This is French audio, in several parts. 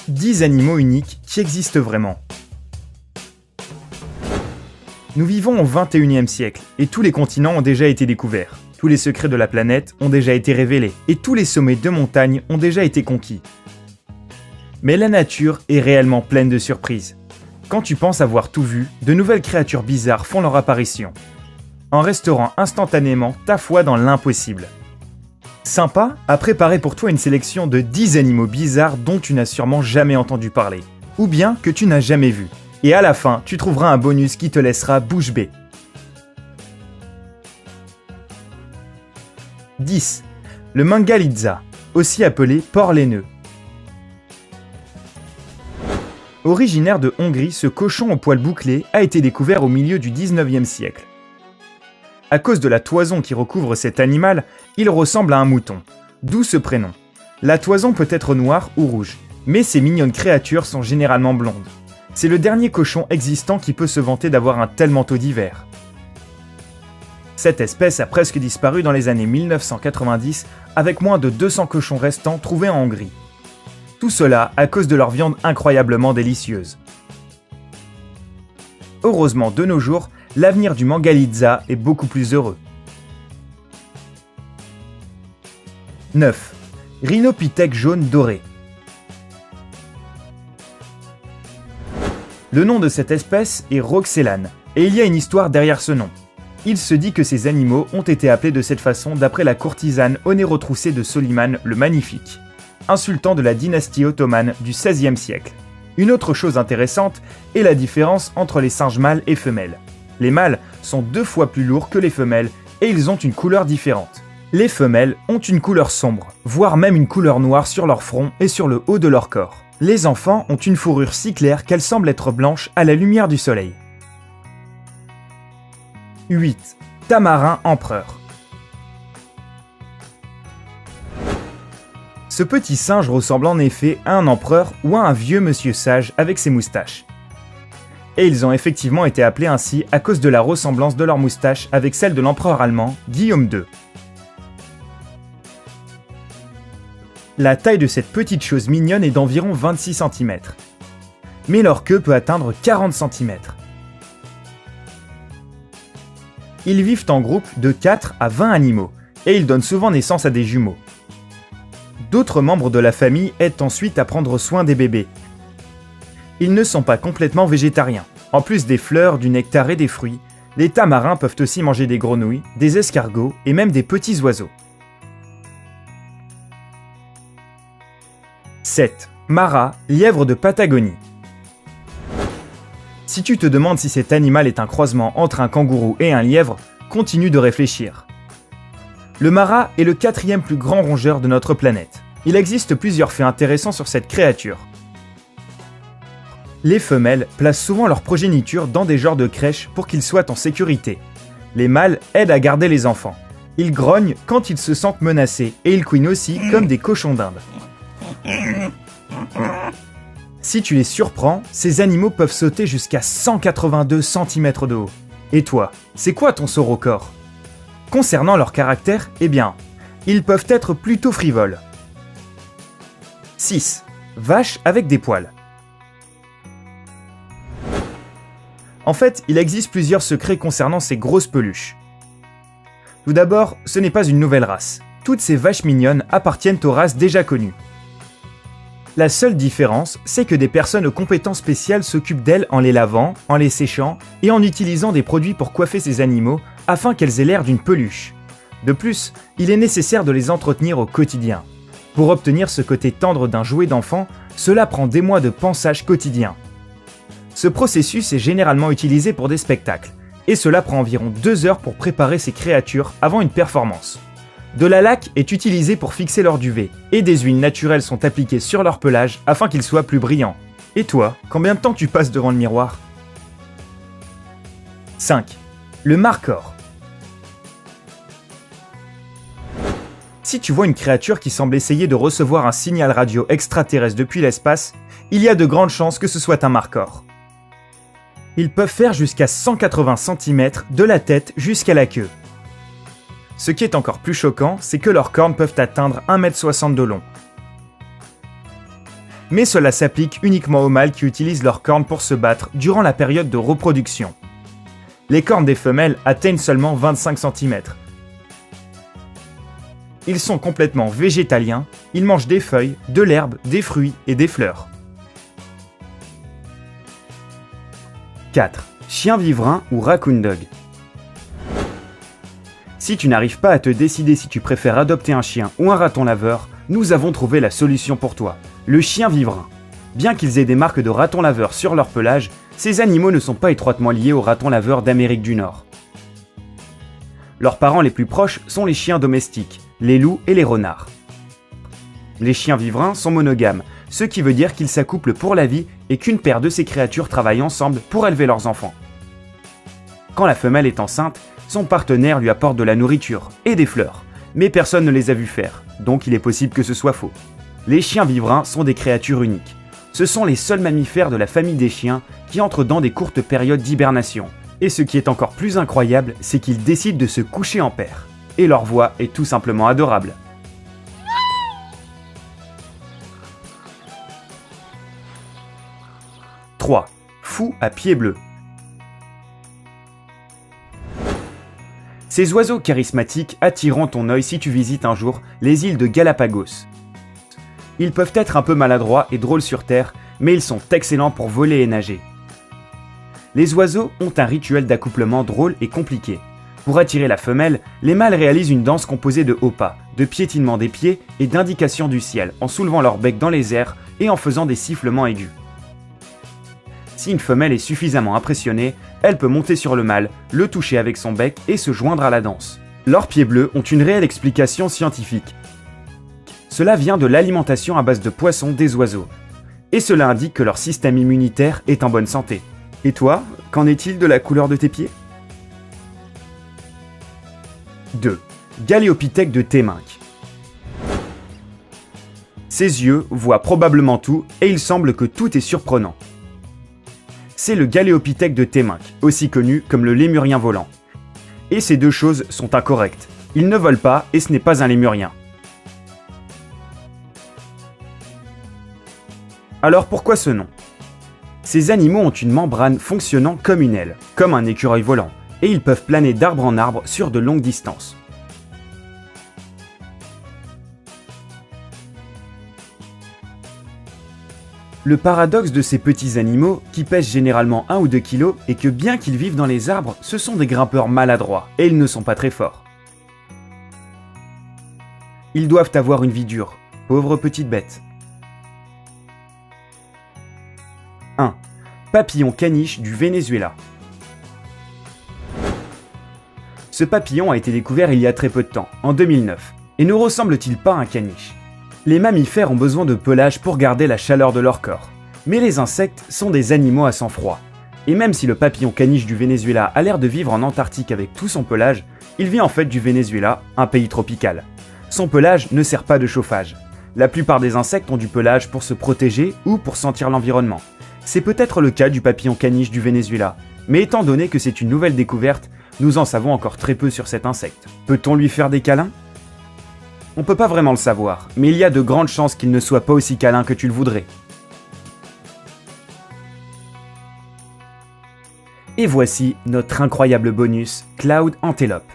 10 animaux uniques qui existent vraiment. Nous vivons au XXIe siècle et tous les continents ont déjà été découverts. Tous les secrets de la planète ont déjà été révélés et tous les sommets de montagnes ont déjà été conquis. Mais la nature est réellement pleine de surprises. Quand tu penses avoir tout vu, de nouvelles créatures bizarres font leur apparition, en restaurant instantanément ta foi dans l'impossible. Sympa a préparé pour toi une sélection de 10 animaux bizarres dont tu n'as sûrement jamais entendu parler, ou bien que tu n'as jamais vu. Et à la fin, tu trouveras un bonus qui te laissera bouche bée. 10. Le Mangalitsa, aussi appelé porc laineux. Originaire de Hongrie, ce cochon au poil bouclé a été découvert au milieu du 19e siècle. À cause de la toison qui recouvre cet animal, il ressemble à un mouton, d'où ce prénom. La toison peut être noire ou rouge, mais ces mignonnes créatures sont généralement blondes. C'est le dernier cochon existant qui peut se vanter d'avoir un tel manteau d'hiver. Cette espèce a presque disparu dans les années 1990 avec moins de 200 cochons restants trouvés en Hongrie. Tout cela à cause de leur viande incroyablement délicieuse. Heureusement, de nos jours, l'avenir du Mangalitsa est beaucoup plus heureux. 9. Rhinopithèque jaune doré. Le nom de cette espèce est Roxelane, et il y a une histoire derrière ce nom. Il se dit que ces animaux ont été appelés de cette façon d'après la courtisane au nez retroussé de Soliman le Magnifique, un sultan de la dynastie ottomane du XVIe siècle. Une autre chose intéressante est la différence entre les singes mâles et femelles. Les mâles sont 2 fois plus lourds que les femelles et ils ont une couleur différente. Les femelles ont une couleur sombre, voire même une couleur noire sur leur front et sur le haut de leur corps. Les enfants ont une fourrure si claire qu'elle semble être blanche à la lumière du soleil. 8. Tamarin empereur. Ce petit singe ressemble en effet à un empereur ou à un vieux monsieur sage avec ses moustaches. Et ils ont effectivement été appelés ainsi à cause de la ressemblance de leurs moustaches avec celle de l'empereur allemand Guillaume II. La taille de cette petite chose mignonne est d'environ 26 cm. Mais leur queue peut atteindre 40 cm. Ils vivent en groupe de 4 à 20 animaux, et ils donnent souvent naissance à des jumeaux. D'autres membres de la famille aident ensuite à prendre soin des bébés. Ils ne sont pas complètement végétariens. En plus des fleurs, du nectar et des fruits, les tamarins peuvent aussi manger des grenouilles, des escargots et même des petits oiseaux. 7. Mara, lièvre de Patagonie. Si tu te demandes si cet animal est un croisement entre un kangourou et un lièvre, continue de réfléchir. Le Mara est le 4e plus grand rongeur de notre planète. Il existe plusieurs faits intéressants sur cette créature. Les femelles placent souvent leur progéniture dans des genres de crèches pour qu'ils soient en sécurité. Les mâles aident à garder les enfants. Ils grognent quand ils se sentent menacés et ils couinent aussi comme des cochons d'Inde. Si tu les surprends, ces animaux peuvent sauter jusqu'à 182 cm de haut. Et toi, c'est quoi ton saut au corps ? Concernant leur caractère, eh bien, ils peuvent être plutôt frivoles. 6. Vache avec des poils. En fait, il existe plusieurs secrets concernant ces grosses peluches. Tout d'abord, ce n'est pas une nouvelle race. Toutes ces vaches mignonnes appartiennent aux races déjà connues. La seule différence, c'est que des personnes aux compétences spéciales s'occupent d'elles en les lavant, en les séchant et en utilisant des produits pour coiffer ces animaux afin qu'elles aient l'air d'une peluche. De plus, il est nécessaire de les entretenir au quotidien. Pour obtenir ce côté tendre d'un jouet d'enfant, cela prend des mois de pansage quotidien. Ce processus est généralement utilisé pour des spectacles, et cela prend environ 2 heures pour préparer ces créatures avant une performance. De la laque est utilisée pour fixer leur duvet, et des huiles naturelles sont appliquées sur leur pelage afin qu'ils soient plus brillants. Et toi, combien de temps tu passes devant le miroir ? 5. Le markhor. Si tu vois une créature qui semble essayer de recevoir un signal radio extraterrestre depuis l'espace, il y a de grandes chances que ce soit un markhor. Ils peuvent faire jusqu'à 180 cm de la tête jusqu'à la queue. Ce qui est encore plus choquant, c'est que leurs cornes peuvent atteindre 1,60 m de long. mais cela s'applique uniquement aux mâles qui utilisent leurs cornes pour se battre durant la période de reproduction. Les cornes des femelles atteignent seulement 25 cm. Ils sont complètement végétaliens, ils mangent des feuilles, de l'herbe, des fruits et des fleurs. 4. Chien vivrin ou raccoon dog. Si tu n'arrives pas à te décider si tu préfères adopter un chien ou un raton laveur, nous avons trouvé la solution pour toi, le chien vivrin. Bien qu'ils aient des marques de raton laveur sur leur pelage, ces animaux ne sont pas étroitement liés aux ratons laveurs d'Amérique du Nord. Leurs parents les plus proches sont les chiens domestiques, les loups et les renards. Les chiens vivrins sont monogames, ce qui veut dire qu'ils s'accouplent pour la vie et qu'une paire de ces créatures travaille ensemble pour élever leurs enfants. Quand la femelle est enceinte, son partenaire lui apporte de la nourriture et des fleurs, mais personne ne les a vus faire, donc il est possible que ce soit faux. Les chiens vivrins sont des créatures uniques. Ce sont les seuls mammifères de la famille des chiens qui entrent dans des courtes périodes d'hibernation. Et ce qui est encore plus incroyable, c'est qu'ils décident de se coucher en paire. Et leur voix est tout simplement adorable. « 3. Fou à pieds bleus. Ces oiseaux charismatiques attireront ton œil si tu visites un jour les îles de Galapagos. Ils peuvent être un peu maladroits et drôles sur terre, mais ils sont excellents pour voler et nager. Les oiseaux ont un rituel d'accouplement drôle et compliqué. Pour attirer la femelle, les mâles réalisent une danse composée de hauts pas, de piétinement des pieds et d'indications du ciel en soulevant leur bec dans les airs et en faisant des sifflements aigus. Si une femelle est suffisamment impressionnée, elle peut monter sur le mâle, le toucher avec son bec et se joindre à la danse. Leurs pieds bleus ont une réelle explication scientifique. Cela vient de l'alimentation à base de poissons des oiseaux. Et cela indique que leur système immunitaire est en bonne santé. Et toi, qu'en est-il de la couleur de tes pieds ? 2. Galeopithèque de Téminck. Ses yeux voient probablement tout et il semble que tout est surprenant. C'est le Galeopithèque de Téminck, aussi connu comme le lémurien volant. Et ces deux choses sont incorrectes. Il ne vole pas et ce n'est pas un lémurien. Alors pourquoi ce nom ? Ces animaux ont une membrane fonctionnant comme une aile, comme un écureuil volant, et ils peuvent planer d'arbre en arbre sur de longues distances. Le paradoxe de ces petits animaux, qui pèsent généralement 1 ou 2 kg, est que bien qu'ils vivent dans les arbres, ce sont des grimpeurs maladroits, et ils ne sont pas très forts. Ils doivent avoir une vie dure, pauvres petites bêtes. 1. Papillon caniche du Venezuela. Ce papillon a été découvert il y a très peu de temps, en 2009, et ne ressemble-t-il pas à un caniche ? Les mammifères ont besoin de pelage pour garder la chaleur de leur corps. Mais les insectes sont des animaux à sang froid. Et même si le papillon caniche du Venezuela a l'air de vivre en Antarctique avec tout son pelage, il vient en fait du Venezuela, un pays tropical. Son pelage ne sert pas de chauffage. La plupart des insectes ont du pelage pour se protéger ou pour sentir l'environnement. C'est peut-être le cas du papillon caniche du Venezuela, mais étant donné que c'est une nouvelle découverte, nous en savons encore très peu sur cet insecte. Peut-on lui faire des câlins ? On peut pas vraiment le savoir, mais il y a de grandes chances qu'il ne soit pas aussi câlin que tu le voudrais. Et voici notre incroyable bonus, Cloud Antelope.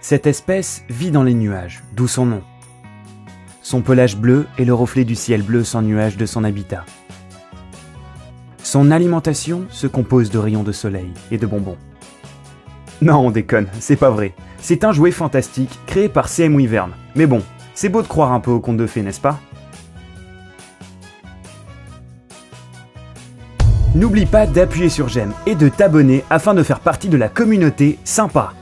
Cette espèce vit dans les nuages, d'où son nom. Son pelage bleu est le reflet du ciel bleu sans nuages de son habitat. Son alimentation se compose de rayons de soleil et de bonbons. Non, on déconne, c'est pas vrai. C'est un jouet fantastique créé par C.M. Wyvern. Mais bon, c'est beau de croire un peu au conte de fées, n'est-ce pas ? N'oublie pas d'appuyer sur j'aime et de t'abonner afin de faire partie de la communauté sympa.